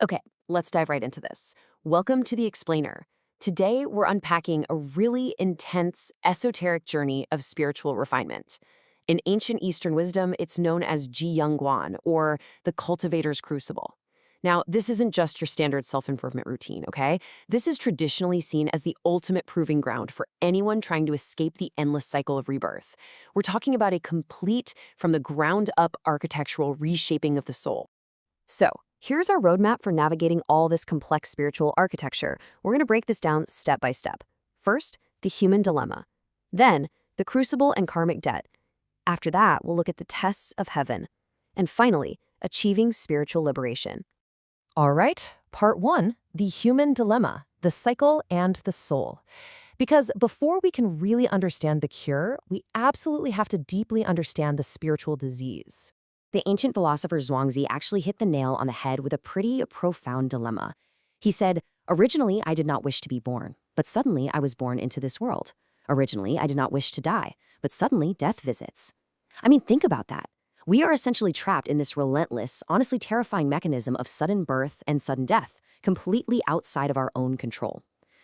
Okay, let's dive right into this. Welcome to the Explainer. Today, we're unpacking a really intense, esoteric journey of spiritual refinement. In ancient Eastern wisdom, it's known as Jiuyangguan, or the Cultivator's Crucible. Now, this isn't just your standard self-improvement routine, okay? This is traditionally seen as the ultimate proving ground for anyone trying to escape the endless cycle of rebirth. We're talking about a complete, from the ground up architectural reshaping of the soul. So, here's our roadmap for navigating all this complex spiritual architecture. We're going to break this down step by step. First, the human dilemma. Then, the crucible and karmic debt. After that, we'll look at the tests of heaven. And finally, achieving spiritual liberation. All right, part one, the human dilemma, the cycle and the soul. Because before we can really understand the cure, we absolutely have to deeply understand the spiritual disease. The ancient philosopher Zhuangzi actually hit the nail on the head with a pretty profound dilemma. He said, "Originally, I did not wish to be born, but suddenly I was born into this world. Originally, I did not wish to die, but suddenly death visits." I mean, think about that. We are essentially trapped in this relentless, honestly terrifying mechanism of sudden birth and sudden death, completely outside of our own control.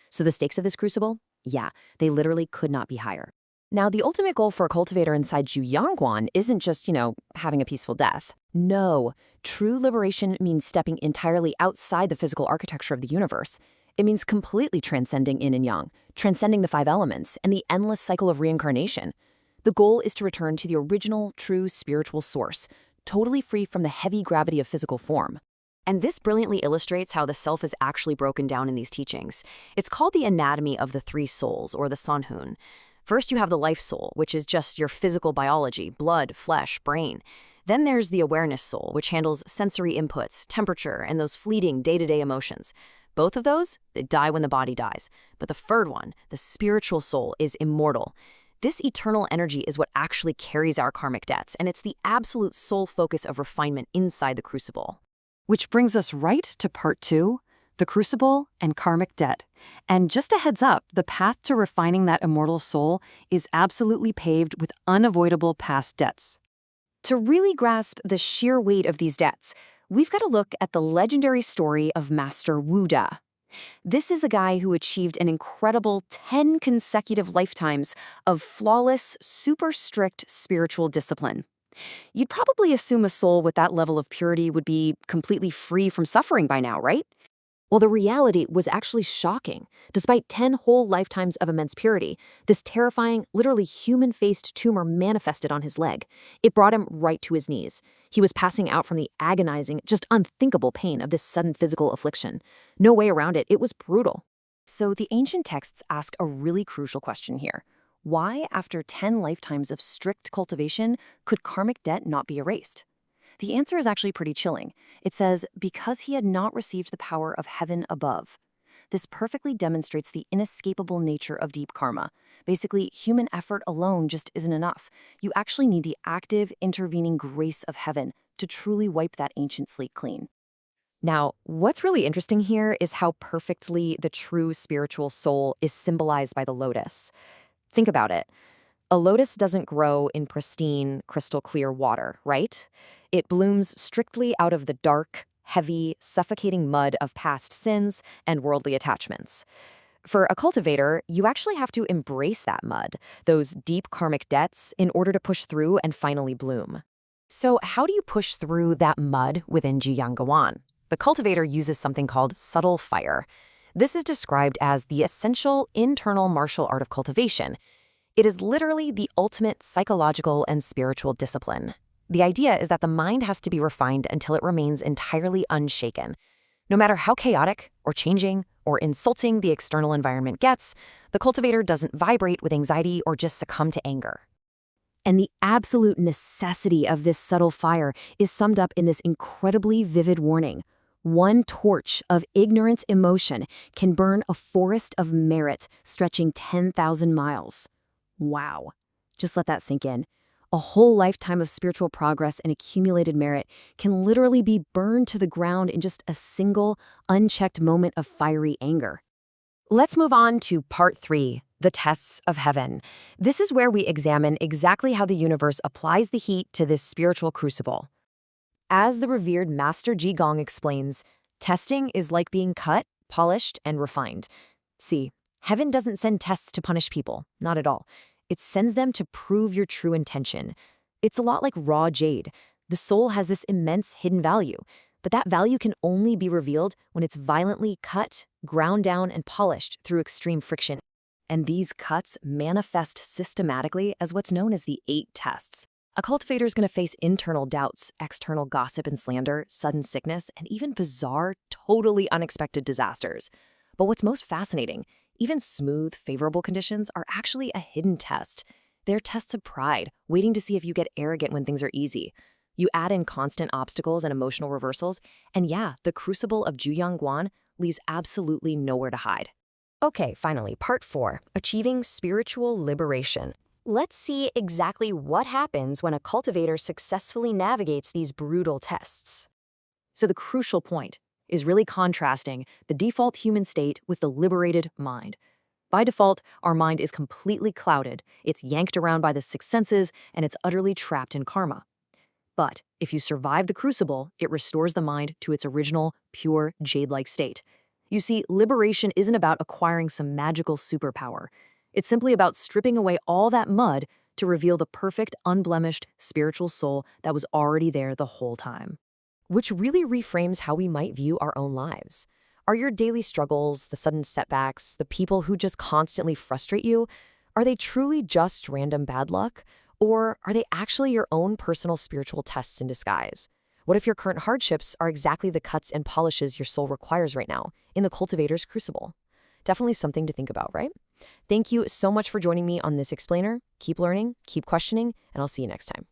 So the stakes of this crucible? Yeah, they literally could not be higher. Now, the ultimate goal for a cultivator inside Jiuyangguan isn't just, having a peaceful death. No, true liberation means stepping entirely outside the physical architecture of the universe. It means completely transcending yin and yang, transcending the five elements, and the endless cycle of reincarnation. The goal is to return to the original, true spiritual source, totally free from the heavy gravity of physical form. And this brilliantly illustrates how the self is actually broken down in these teachings. It's called the anatomy of the three souls, or the Sanhun. First, you have the life soul, which is just your physical biology, blood, flesh, brain. Then there's the awareness soul, which handles sensory inputs, temperature, and those fleeting day-to-day emotions. Both of those, they die when the body dies. But the third one, the spiritual soul, is immortal. This eternal energy is what actually carries our karmic debts, and it's the absolute sole focus of refinement inside the crucible. Which brings us right to part two, the crucible and karmic debt. And just a heads up, the path to refining that immortal soul is absolutely paved with unavoidable past debts. To really grasp the sheer weight of these debts, we've got to look at the legendary story of Master Wu Da. This is a guy who achieved an incredible 10 consecutive lifetimes of flawless, super strict spiritual discipline. You'd probably assume a soul with that level of purity would be completely free from suffering by now, right? Well, the reality was actually shocking. Despite 10 whole lifetimes of immense purity, this terrifying, literally human-faced tumor manifested on his leg. It brought him right to his knees. He was passing out from the agonizing, just unthinkable pain of this sudden physical affliction. No way around it. It was brutal. So the ancient texts ask a really crucial question here. Why, after 10 lifetimes of strict cultivation, could karmic debt not be erased? The answer is actually pretty chilling. It says, because he had not received the power of heaven above. This perfectly demonstrates the inescapable nature of deep karma. Basically, human effort alone just isn't enough. You actually need the active, intervening grace of heaven to truly wipe that ancient slate clean. Now, what's really interesting here is how perfectly the true spiritual soul is symbolized by the lotus. Think about it. A lotus doesn't grow in pristine, crystal clear water, right? It blooms strictly out of the dark, heavy, suffocating mud of past sins and worldly attachments. For a cultivator, you actually have to embrace that mud, those deep karmic debts, in order to push through and finally bloom. So how do you push through that mud within Jiuyangguan? The cultivator uses something called subtle fire. This is described as the essential internal martial art of cultivation. It is literally the ultimate psychological and spiritual discipline. The idea is that the mind has to be refined until it remains entirely unshaken. No matter how chaotic or changing or insulting the external environment gets, the cultivator doesn't vibrate with anxiety or just succumb to anger. And the absolute necessity of this subtle fire is summed up in this incredibly vivid warning. One torch of ignorant emotion can burn a forest of merit stretching 10,000 miles. Wow. Just let that sink in. A whole lifetime of spiritual progress and accumulated merit can literally be burned to the ground in just a single, unchecked moment of fiery anger. Let's move on to part 3, the tests of heaven. This is where we examine exactly how the universe applies the heat to this spiritual crucible. As the revered Master Ji Gong explains, Testing is like being cut, polished, and refined. See, heaven doesn't send tests to punish people, not at all. It sends them to prove your true intention. It's a lot like raw jade. The soul has this immense hidden value, but that value can only be revealed when it's violently cut, ground down, and polished through extreme friction. And these cuts manifest systematically as what's known as the 8 tests. A cultivator is going to face internal doubts, external gossip and slander, sudden sickness, and even bizarre, totally unexpected disasters. But what's most fascinating, even smooth, favorable conditions are actually a hidden test. They're tests of pride, waiting to see if you get arrogant when things are easy. You add in constant obstacles and emotional reversals, and yeah, the Crucible of Jiuyangguan leaves absolutely nowhere to hide. Okay, finally, part 4, achieving spiritual liberation. Let's see exactly what happens when a cultivator successfully navigates these brutal tests. So the crucial point is really contrasting the default human state with the liberated mind. By default, our mind is completely clouded, it's yanked around by the 6 senses, and it's utterly trapped in karma. But if you survive the crucible, it restores the mind to its original, pure, jade-like state. You see, liberation isn't about acquiring some magical superpower. It's simply about stripping away all that mud to reveal the perfect, unblemished spiritual soul that was already there the whole time. Which really reframes how we might view our own lives. Are your daily struggles, the sudden setbacks, the people who just constantly frustrate you, are they truly just random bad luck? Or are they actually your own personal spiritual tests in disguise? What if your current hardships are exactly the cuts and polishes your soul requires right now in the Cultivator's Crucible? Definitely something to think about, right? Thank you so much for joining me on this explainer. Keep learning, keep questioning, and I'll see you next time.